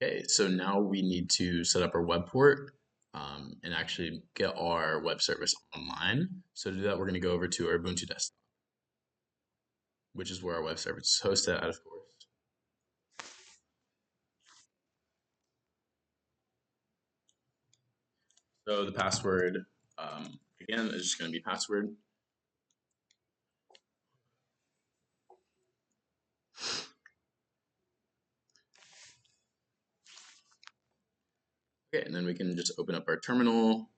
Okay, so now we need to set up our web port and actually get our web service online. So to do that, we're going to go over to our Ubuntu desktop, which is where our web service is hosted at, of course. So the password, again, is just going to be password. Okay, and then we can just open up our terminal,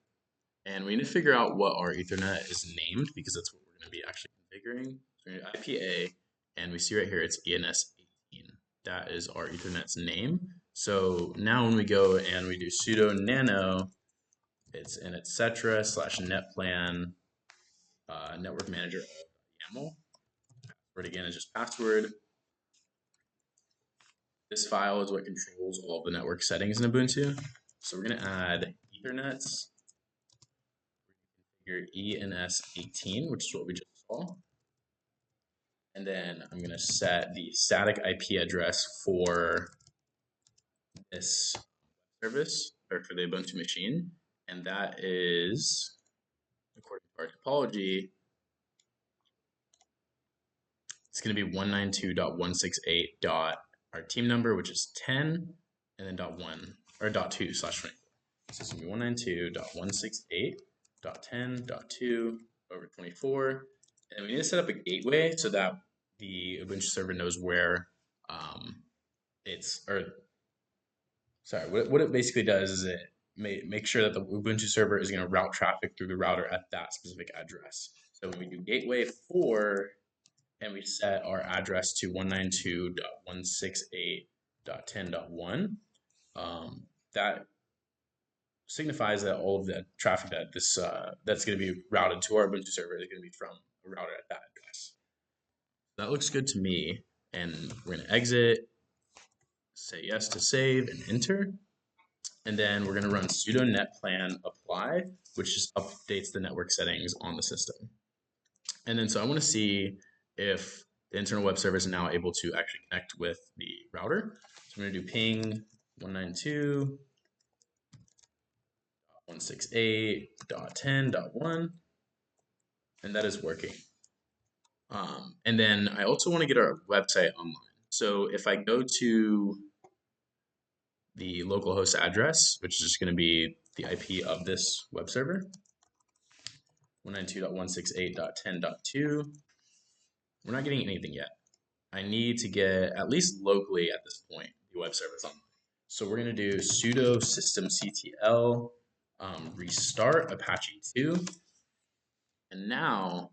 and we need to figure out what our Ethernet is named because that's what we're going to be actually configuring. So we're going to IPA, and we see right here it's ENS18. That is our Ethernet's name. So now when we go and we do sudo nano, it's an etc /netplan network manager YAML. Password again is just password. This file is what controls all of the network settings in Ubuntu. So we're going to add Ethernets, your ENS18, which is what we just saw. And then I'm going to set the static IP address for this service, or for the Ubuntu machine. And that is, according to our topology, it's going to be 192.168. Our team number, which is 10, and then .1 or .2/24. So it's going to be 192.168.10.2/24. And we need to set up a gateway so that the Ubuntu server knows where what it basically does is it make sure that the Ubuntu server is going to route traffic through the router at that specific address. So when we do gateway 4 and we set our address to 192.168.10.1, that signifies that all of the traffic that that's going to be routed to our Ubuntu server is going to be from a router at that address. That looks good to me, and we're going to exit, say yes to save, and enter. And then we're going to run sudo netplan apply, which just updates the network settings on the system. And then so I want to see if the internal web service is now able to actually connect with the router. So I'm going to do ping 192.168.10.1, and that is working. And then I also want to get our website online. So if I go to the localhost address, which is just going to be the IP of this web server, 192.168.10.2, we're not getting anything yet. I need to get, at least locally at this point, the web service online. So we're going to do sudo systemctl restart Apache 2. And now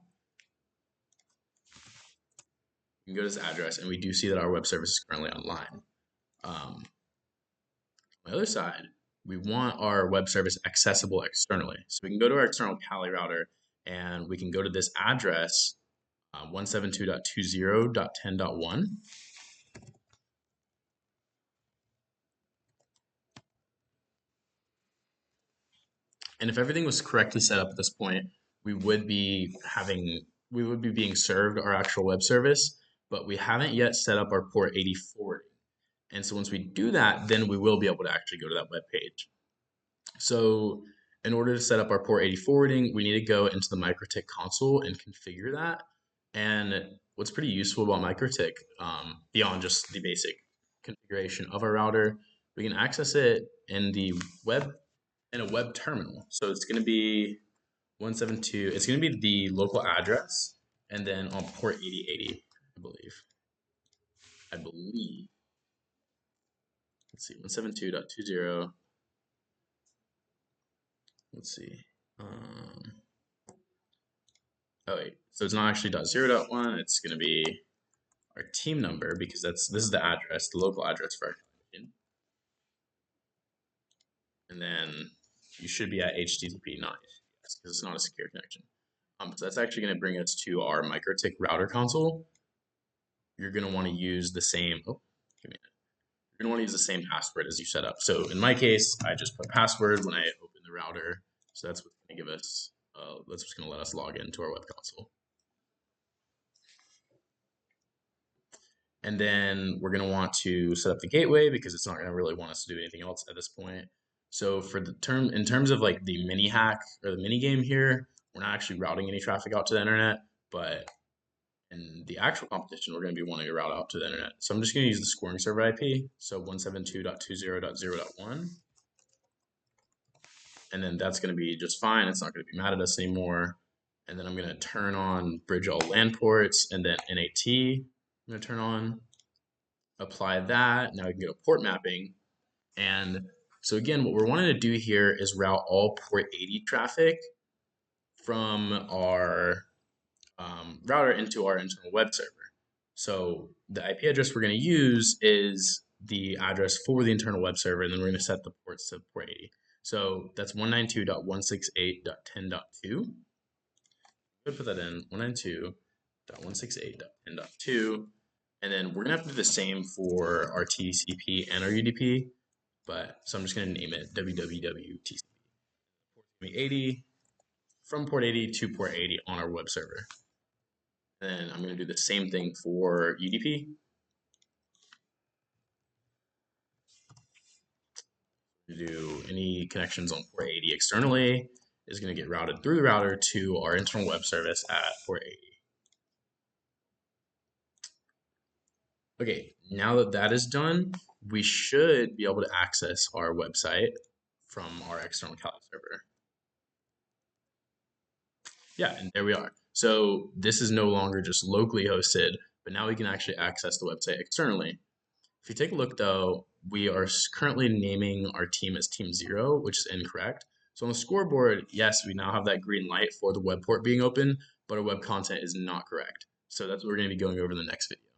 we can go to this address and we do see that our web service is currently online. On the other side, we want our web service accessible externally. So we can go to our external Kali router and we can go to this address, 172.20.10.1. And if everything was correctly set up at this point, we would be being served our actual web service, but we haven't yet set up our port 80 forwarding. And so once we do that, then we will be able to actually go to that web page. So in order to set up our port 80 forwarding, we need to go into the MikroTik console and configure that. And what's pretty useful about MikroTik, beyond just the basic configuration of our router, we can access it in the web in a web terminal. So it's going to be 172. It's going to be the local address, and then on port 8080, I believe. Let's see, 172.20. Let's see. Oh wait, so it's not actually .0.1. It's going to be our team number because this is the address, the local address for our connection. And then you should be at HTTP, not HTTPS, because it's not a secure connection. So that's actually going to bring us to our MikroTik router console. You're going to want to use the same. You're going to want to use the same password as you set up. So in my case, I just put password when I open the router. So that's what's going to give us. That's what's going to let us log into our web console. And then we're going to want to set up the gateway because it's not going to really want us to do anything else at this point. So for the term, in terms of like the mini hack or the mini game here, we're not actually routing any traffic out to the internet, but in the actual competition, we're going to be wanting to route out to the internet. So I'm just going to use the scoring server IP, so 172.20.0.1. And then that's going to be just fine. It's not going to be mad at us anymore. And then I'm going to turn on bridge all LAN ports, and then NAT I'm going to turn on, apply that. Now we can go to port mapping. And so again, what we're wanting to do here is route all port 80 traffic from our router into our internal web server. So the IP address we're going to use is the address for the internal web server, and then we're going to set the ports to port 80. So that's 192.168.10.2. We'll put that in 192.168.10.2. And then we're going to have to do the same for our TCP and our UDP. So I'm just going to name it www TCP. Port 80 from port 80 to port 80 on our web server. And then I'm going to do the same thing for UDP. Do any connections on port 80 externally is going to get routed through the router to our internal web service at port 80. Okay, now that that is done, we should be able to access our website from our external Kali server. Yeah, and there we are. So this is no longer just locally hosted, but now we can actually access the website externally. If you take a look though, we are currently naming our team as Team 0, which is incorrect. So on the scoreboard, yes, we now have that green light for the web port being open, but our web content is not correct. So that's what we're going to be going over in the next video.